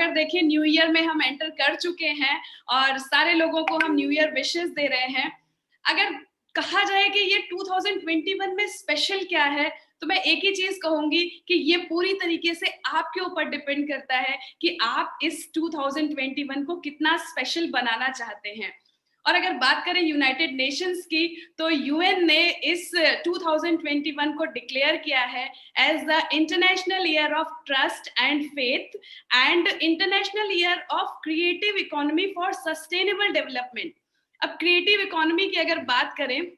अगर देखें new year में हम एंटर कर चुके हैं और सारे लोगों को हम न्यू ईयर विशेस दे रहे हैं। अगर कहा जाए कि ये 2021 में स्पेशल क्या है, तो मैं एक ही चीज कहूंगी कि ये पूरी तरीके से आपके ऊपर डिपेंड करता है कि आप इस 2021 को कितना स्पेशल बनाना चाहते हैं। और अगर बात करें यूनाइटेड नेशंस की, तो यूएन ने इस 2021 को डिक्लेयर किया है as the international year of trust and faith and international year of creative economy for sustainable development. अब क्रिएटिव इकोनॉमी की अगर बात करें,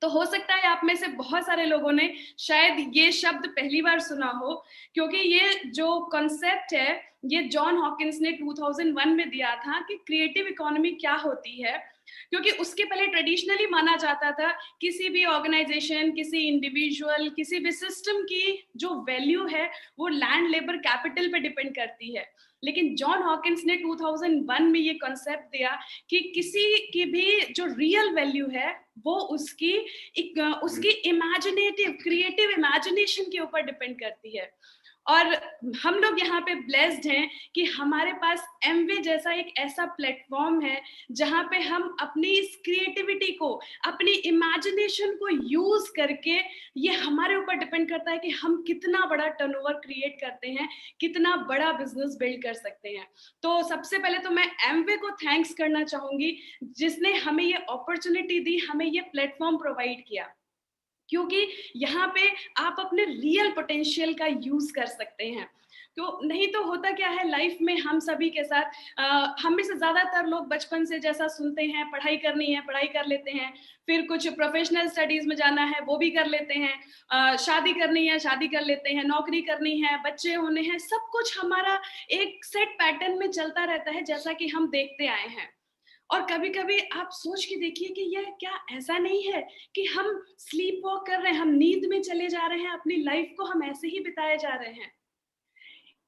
तो हो सकता है आप में से बहुत सारे लोगों ने शायद ये शब्द पहली बार सुना हो, क्योंकि ये जो कॉन्सेप्ट है ये जॉन हॉकिंस ने 2001 में दिया था कि क्रिएटिव इकोनॉमी क्या होती है। क्योंकि उसके पहले ट्रेडिशनली माना जाता था किसी भी ऑर्गेनाइजेशन, किसी इंडिविजुअल, किसी भी सिस्टम की जो वैल्यू है वो लैंड, लेबर, कैपिटल पे डिपेंड करती है। लेकिन जॉन हॉकिंस ने 2001 में ये कॉन्सेप्ट दिया कि किसी की भी जो रियल वैल्यू है वो उसकी इमेजिनेटिव, क्रिएटिव इमेजिनेशन के ऊपर डिपेंड करती है। और हम लोग यहाँ पे ब्लेस्ड हैं कि हमारे पास एमवे जैसा एक ऐसा प्लेटफॉर्म है जहाँ पे हम अपनी इस क्रिएटिविटी को, अपनी इमेजिनेशन को यूज करके, ये हमारे ऊपर डिपेंड करता है कि हम कितना बड़ा टर्नओवर क्रिएट करते हैं, कितना बड़ा बिजनेस बिल्ड कर सकते हैं। तो सबसे पहले तो मैं एमवे को थैंक्स करना चाहूंगी जिसने हमें ये अपॉर्चुनिटी दी, हमें ये प्लेटफॉर्म प्रोवाइड किया, क्योंकि यहाँ पे आप अपने रियल पोटेंशियल का यूज कर सकते हैं। तो नहीं तो होता क्या है लाइफ में हम सभी के साथ, हम में से ज्यादातर लोग बचपन से जैसा सुनते हैं, पढ़ाई करनी है पढ़ाई कर लेते हैं, फिर कुछ प्रोफेशनल स्टडीज में जाना है वो भी कर लेते हैं, शादी करनी है शादी कर लेते हैं, नौकरी करनी है, बच्चे होने हैं, सब कुछ हमारा एक सेट पैटर्न में चलता रहता है जैसा कि हम देखते आए हैं। और कभी कभी आप सोच के देखिए कि यह क्या ऐसा नहीं है कि हम स्लीप वॉक कर रहे हैं, हम नींद में चले जा रहे हैं, अपनी लाइफ को हम ऐसे ही बिताए जा रहे हैं।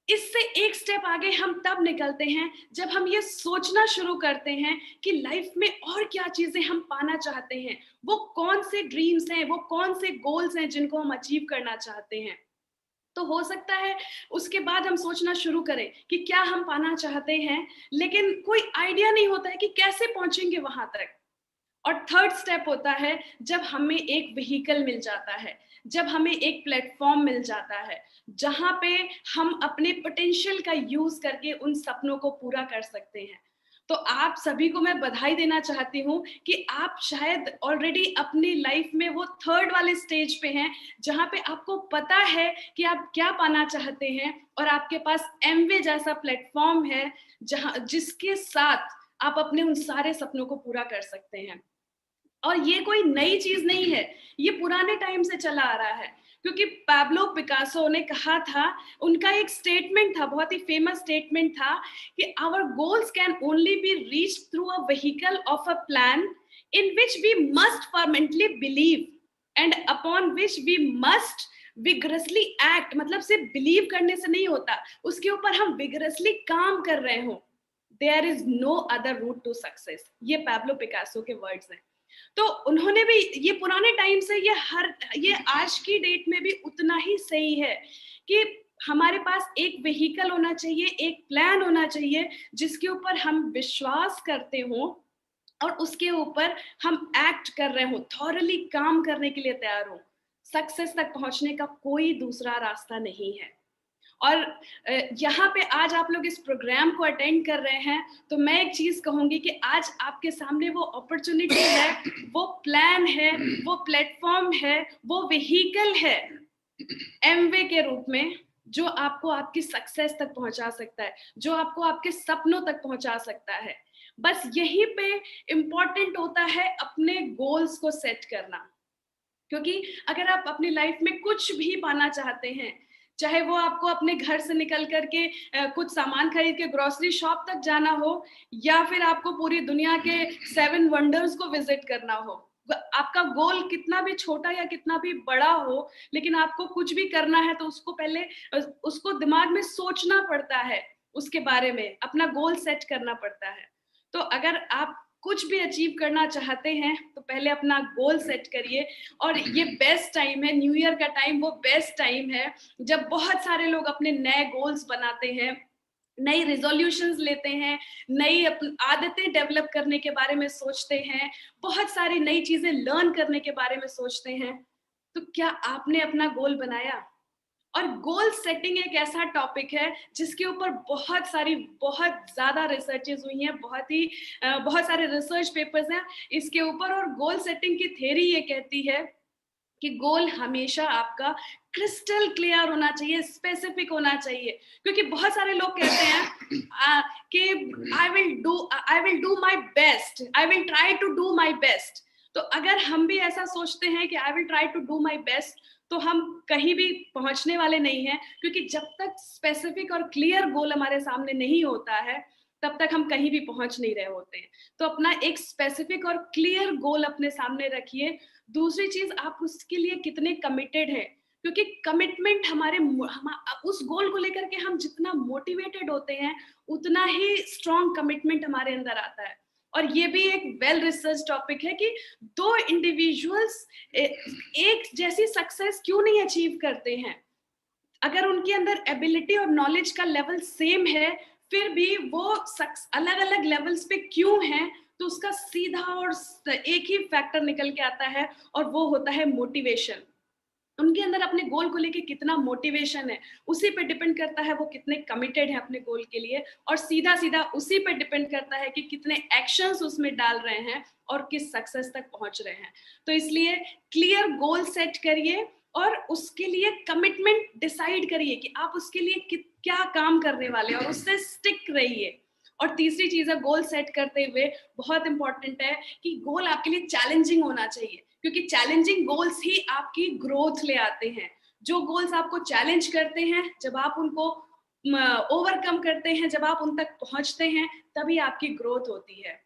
इससे एक स्टेप आगे हम तब निकलते हैं जब हम ये सोचना शुरू करते हैं कि लाइफ में और क्या चीजें हम पाना चाहते हैं, वो कौन से ड्रीम्स हैं, वो कौन से गोल्स हैं जिनको हम अचीव करना चाहते हैं। तो हो सकता है उसके बाद हम सोचना शुरू करें कि क्या हम पाना चाहते हैं, लेकिन कोई आइडिया नहीं होता है कि कैसे पहुंचेंगे वहां तक। और थर्ड स्टेप होता है जब हमें एक व्हीकल मिल जाता है, जब हमें एक प्लेटफॉर्म मिल जाता है जहां पे हम अपने पोटेंशियल का यूज करके उन सपनों को पूरा कर सकते हैं। तो आप सभी को मैं बधाई देना चाहती हूँ कि आप शायद ऑलरेडी अपनी लाइफ में वो थर्ड वाले स्टेज पे हैं जहां पे आपको पता है कि आप क्या पाना चाहते हैं, और आपके पास एमवे जैसा प्लेटफॉर्म है जिसके साथ आप अपने उन सारे सपनों को पूरा कर सकते हैं। और ये कोई नई चीज नहीं है, ये पुराने टाइम से चला आ रहा है। क्योंकि पैब्लो पिकासो ने कहा था, उनका एक स्टेटमेंट था, बहुत ही फेमस स्टेटमेंट था कि our goals can only be reached through a vehicle of a plan in which we must fervently believe and upon which we must vigorously act. मतलब सिर्फ बिलीव करने से नहीं होता, उसके ऊपर हम विगरसली काम कर रहे हो। There is no other route to success, ये पैब्लो पिकासो के वर्ड्स हैं। तो उन्होंने भी ये पुराने टाइम से, ये आज की डेट में भी उतना ही सही है कि हमारे पास एक व्हीकल होना चाहिए, एक प्लान होना चाहिए जिसके ऊपर हम विश्वास करते हो और उसके ऊपर हम एक्ट कर रहे हो, थॉरली काम करने के लिए तैयार हो। सक्सेस तक पहुंचने का कोई दूसरा रास्ता नहीं है। और यहाँ पे आज आप लोग इस प्रोग्राम को अटेंड कर रहे हैं, तो मैं एक चीज कहूंगी कि आज आपके सामने वो अपॉर्चुनिटी है, वो प्लान है, वो प्लेटफॉर्म है, वो व्हीकल है एमवे के रूप में, जो आपको आपकी सक्सेस तक पहुंचा सकता है, जो आपको आपके सपनों तक पहुंचा सकता है। बस यहीं पे इम्पोर्टेंट होता है अपने गोल्स को सेट करना। क्योंकि अगर आप अपनी लाइफ में कुछ भी पाना चाहते हैं, चाहे वो आपको अपने घर से निकल करके कुछ सामान खरीद के ग्रोसरी शॉप तक जाना हो, या फिर आपको पूरी दुनिया के 7 वंडर्स को विजिट करना हो, आपका गोल कितना भी छोटा या कितना भी बड़ा हो, लेकिन आपको कुछ भी करना है तो उसको पहले उसको दिमाग में सोचना पड़ता है, उसके बारे में अपना गोल सेट करना पड़ता है। तो अगर आप कुछ भी अचीव करना चाहते हैं तो पहले अपना गोल सेट करिए। और ये बेस्ट टाइम है, न्यू ईयर का टाइम वो बेस्ट टाइम है जब बहुत सारे लोग अपने नए गोल्स बनाते हैं, नई रिजोल्यूशंस लेते हैं, नई आदतें डेवलप करने के बारे में सोचते हैं, बहुत सारी नई चीजें लर्न करने के बारे में सोचते हैं। तो क्या आपने अपना गोल बनाया? और गोल सेटिंग एक ऐसा टॉपिक है जिसके ऊपर बहुत ज्यादा रिसर्चेज हुई हैं, बहुत सारे रिसर्च पेपर्स हैं इसके ऊपर। और गोल सेटिंग की थ्योरी ये कहती है कि गोल हमेशा आपका क्रिस्टल क्लियर होना चाहिए, स्पेसिफिक होना चाहिए। क्योंकि बहुत सारे लोग कहते हैं कि I will do my best, I will try to do my best. तो अगर हम भी ऐसा सोचते हैं कि I will try to do my best, तो हम कहीं भी पहुंचने वाले नहीं हैं। क्योंकि जब तक स्पेसिफिक और क्लियर गोल हमारे सामने नहीं होता है, तब तक हम कहीं भी पहुंच नहीं रहे होते हैं। तो अपना एक स्पेसिफिक और क्लियर गोल अपने सामने रखिए। दूसरी चीज, आप उसके लिए कितने कमिटेड है, क्योंकि कमिटमेंट उस गोल को लेकर के हम जितना मोटिवेटेड होते हैं, उतना ही स्ट्रॉन्ग कमिटमेंट हमारे अंदर आता है। और ये भी एक वेल रिसर्च टॉपिक है कि दो इंडिविजुअल्स एक जैसी सक्सेस क्यों नहीं अचीव करते हैं। अगर उनके अंदर एबिलिटी और नॉलेज का लेवल सेम है, फिर भी वो अलग अलग लेवल्स पे क्यों हैं, तो उसका सीधा और एक ही फैक्टर निकल के आता है, और वो होता है मोटिवेशन। उनके अंदर अपने गोल को लेके कितना मोटिवेशन है, उसी पे डिपेंड करता है वो कितने कमिटेड है अपने गोल के लिए। और सीधा सीधा उसी पे डिपेंड करता है कि कितने एक्शंस उसमें डाल रहे हैं और किस सक्सेस तक पहुंच रहे हैं। तो इसलिए क्लियर गोल सेट करिए और उसके लिए कमिटमेंट डिसाइड करिए कि आप उसके लिए क्या काम करने वाले हैं, और उससे स्टिक रहिए। और तीसरी चीज है, गोल सेट करते हुए बहुत इंपॉर्टेंट है कि गोल आपके लिए चैलेंजिंग होना चाहिए, क्योंकि चैलेंजिंग गोल्स ही आपकी ग्रोथ ले आते हैं। जो गोल्स आपको चैलेंज करते हैं, जब आप उनको ओवरकम करते हैं, जब आप उन तक पहुंचते हैं, तभी आपकी ग्रोथ होती है।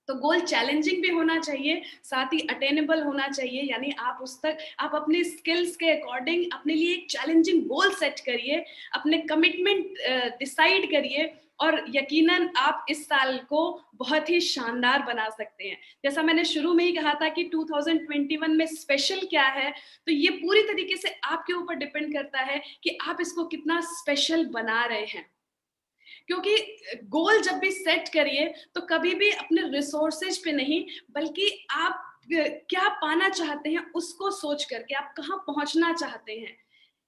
तो गोल चैलेंजिंग भी होना चाहिए, साथ ही अटेनेबल होना चाहिए। यानी आप अपने स्किल्स के अकॉर्डिंग अपने लिए एक चैलेंजिंग गोल सेट करिए, अपने कमिटमेंट डिसाइड करिए, और यकीनन आप इस साल को बहुत ही शानदार बना सकते हैं। जैसा मैंने शुरू में ही कहा था कि 2021 में स्पेशल क्या है, तो ये पूरी तरीके से आपके ऊपर डिपेंड करता है कि आप इसको कितना स्पेशल बना रहे हैं। क्योंकि गोल जब भी सेट करिए, तो कभी भी अपने रिसोर्सेज पे नहीं, बल्कि आप क्या पाना चाहते हैं उसको सोच करके, आप कहाँ पहुंचना चाहते हैं,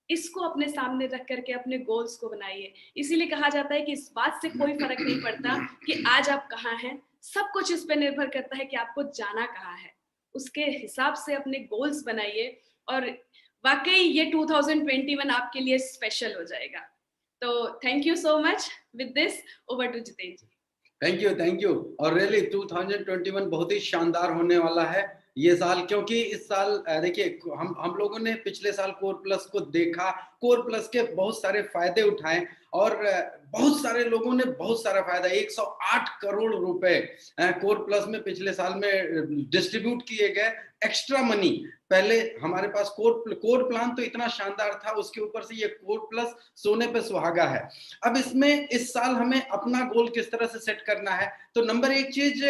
इसको अपने सामने रख करके अपने गोल्स को बनाइए। इसीलिए कहा जाता है कि इस बात से कोई फर्क नहीं पड़ता कि आज आप कहाँ हैं, सब कुछ इस पे निर्भर करता है कि आपको जाना कहाँ है। उसके हिसाब से अपने गोल्स बनाइए, और वाकई ये 2021 आपके लिए स्पेशल हो जाएगा। तो thank you so much. With this, over to Jitendra ji. Thank you. और रियली 2021 बहुत ही शानदार होने वाला है ये साल, क्योंकि इस साल देखिए हम लोगों ने पिछले साल कोर प्लस को देखा, कोर प्लस के बहुत सारे फायदे उठाए, और बहुत सारे लोगों ने बहुत सारा फायदा, 108 करोड़ रुपए कोर प्लस में पिछले साल में डिस्ट्रीब्यूट किए गए एक्स्ट्रा मनी। पहले हमारे पास कोर प्लान तो इतना शानदार था, उसके ऊपर से ये कोर प्लस सोने पे सुहागा है। अब इसमें इस साल हमें अपना गोल किस तरह से सेट करना है, तो नंबर एक चीज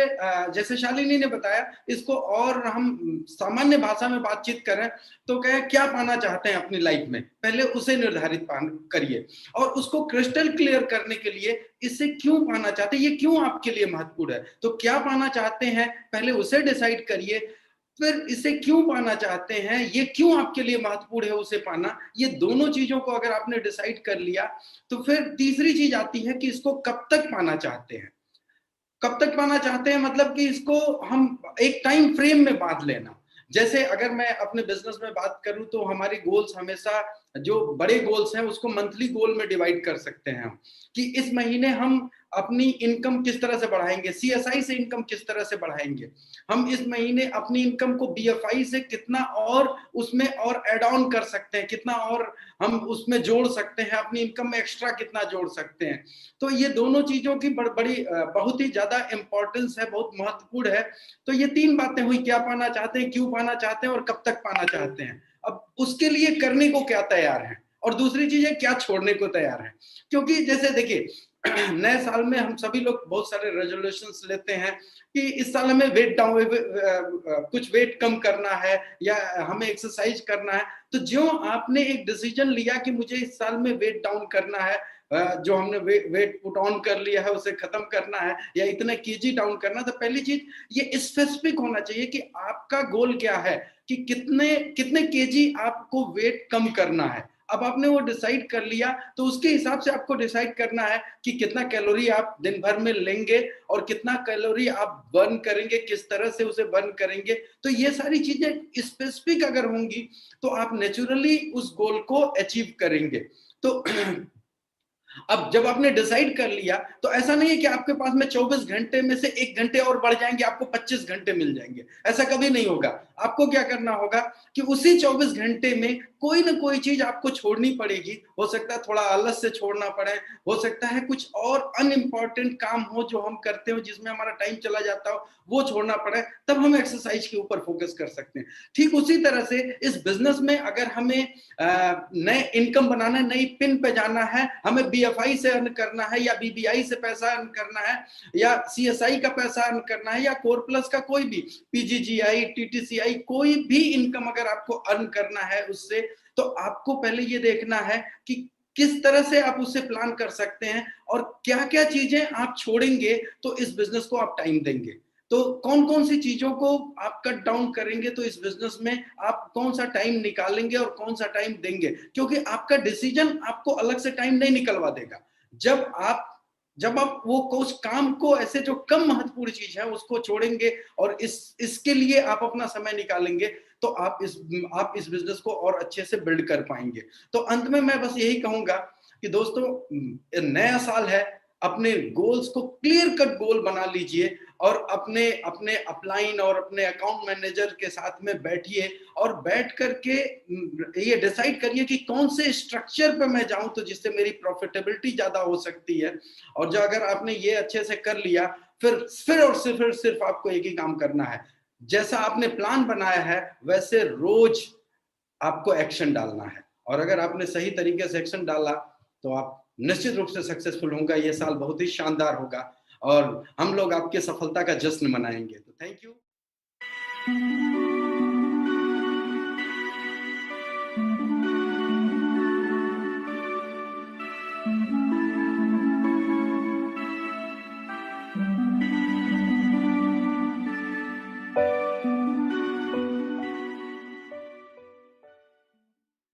जैसे शालिनी ने बताया, इसको और हम सामान्य भाषा में बातचीत करें तो कहें क्या पाना चाहते हैं अपनी लाइफ में, पहले उसे निर्धारित करिए, और उसको क्रिस्टल क्लियर करने के लिए इसे क्यों पाना चाहते हैं, ये क्यों आपके लिए महत्वपूर्ण है। तो क्या पाना चाहते हैं पहले उसे डिसाइड करिए, फिर इसे क्यों पाना चाहते हैं, ये क्यों आपके लिए महत्वपूर्ण है उसे पाना। ये दोनों चीजों को अगर आपने डिसाइड कर लिया, तो फिर तीसरी चीज आती है कि इसको कब तक पाना चाहते हैं। कब तक पाना चाहते हैं मतलब कि इसको हम एक टाइम फ्रेम में बांध लेना। जैसे अगर मैं अपने बिजनेस में बात करूं, तो हमारी गोल्स हमेशा, जो बड़े गोल्स हैं उसको मंथली गोल में डिवाइड कर सकते हैं हम, कि इस महीने हम अपनी इनकम किस तरह से बढ़ाएंगे, सीएसआई से इनकम किस तरह से बढ़ाएंगे, हम इस महीने अपनी इनकम को बीएफआई से कितना और उसमें और एड ऑन कर सकते हैं, कितना और हम उसमें जोड़ सकते हैं, अपनी इनकम में एक्स्ट्रा कितना जोड़ सकते हैं। तो ये दोनों चीजों की बड़ी बहुत ही ज्यादा इंपॉर्टेंस है, बहुत महत्वपूर्ण है। तो ये तीन बातें हुई, क्या पाना चाहते हैं, क्यों पाना चाहते हैं, और कब तक पाना चाहते हैं। अब उसके लिए करने को क्या तैयार है, और दूसरी चीज है क्या छोड़ने को तैयार है। क्योंकि जैसे देखिए नए साल में हम सभी लोग बहुत सारे रेजोल्यूशंस लेते हैं कि इस साल हमें वेट डाउन, कुछ वेट कम करना है, या हमें एक्सरसाइज करना है। तो जो आपने एक डिसीजन लिया कि मुझे इस साल में वेट डाउन करना है, जो हमने वेट पुट ऑन कर लिया है उसे खत्म करना है या इतने केजी डाउन करना, तो पहली चीज ये स्पेसिफिक होना चाहिए कि आपका गोल क्या है, कि कितने कितने केजी आपको वेट कम करना है। अब आपने वो डिसाइड कर लिया तो उसके हिसाब से आपको डिसाइड करना है कि कितना कैलोरी आप दिन भर में लेंगे और कितना कैलोरी आप बर्न करेंगे, किस तरह से उसे बर्न करेंगे। तो ये सारी चीजें स्पेसिफिक अगर होंगी तो आप नेचुरली उस गोल को अचीव करेंगे। तो अब जब आपने डिसाइड कर लिया तो ऐसा नहीं है कि आपके पास में 24 घंटे में से 1 घंटे और बढ़ जाएंगे, आपको 25 घंटे मिल जाएंगे, ऐसा कभी नहीं होगा। आपको क्या करना होगा कि उसी 24 घंटे में कोई ना कोई चीज आपको छोड़नी पड़ेगी। हो सकता है थोड़ा आलस से छोड़ना पड़े, हो सकता है कुछ और अनइम्पॉर्टेंट काम हो जो हम करते हो जिसमें हमारा टाइम चला जाता हो, वो छोड़ना पड़े, तब हम एक्सरसाइज के ऊपर फोकस कर सकते हैं। ठीक उसी तरह से इस बिजनेस में अगर हमें नए इनकम बनाना है, नई पिन पे जाना है, हमें बीएफआई से अर्न करना है या बीबीआई से पैसा अर्न करना है या सीएसआई का पैसा अर्न करना है या कोर प्लस का कोई भी पीजीजीआई, टीटीसीआई, कोई भी इनकम अगर आपको अर्न करना है उससे, तो आपको पहले ये देखना है कि किस तरह से आप उसे प्लान कर सकते हैं और क्या क्या चीजें आप छोड़ेंगे तो इस बिजनेस को आप टाइम देंगे। तो कौन कौन सी चीजों को आप कट डाउन करेंगे तो इस बिजनेस में आप कौन सा टाइम निकालेंगे और कौन सा टाइम देंगे, क्योंकि आपका डिसीजन आपको अलग से टाइम नहीं निकलवा देगा। जब आप वो उस काम को, ऐसे जो कम महत्वपूर्ण चीज है उसको छोड़ेंगे और इसके लिए आप अपना समय निकालेंगे, तो आप इस बिजनेस को और अच्छे से बिल्ड कर पाएंगे। तो अंत में मैं बस यही कहूंगा कि दोस्तों, नया साल है, अपने गोल्स को क्लियर कट गोल बना लीजिए और अपने अपने अपलाइन और अपने अकाउंट मैनेजर के साथ में बैठिए और बैठ करके ये डिसाइड करिए कि कौन से स्ट्रक्चर पे मैं जाऊं तो जिससे मेरी प्रॉफिटेबिलिटी ज्यादा हो सकती है। और जो अगर आपने ये अच्छे से कर लिया, फिर और सिर्फ आपको एक ही काम करना है, जैसा आपने प्लान बनाया है वैसे रोज आपको एक्शन डालना है। और अगर आपने सही तरीके से एक्शन डाला तो आप निश्चित रूप से सक्सेसफुल होगा। ये साल बहुत ही शानदार होगा और हम लोग आपके सफलता का जश्न मनाएंगे। तो थैंक यू।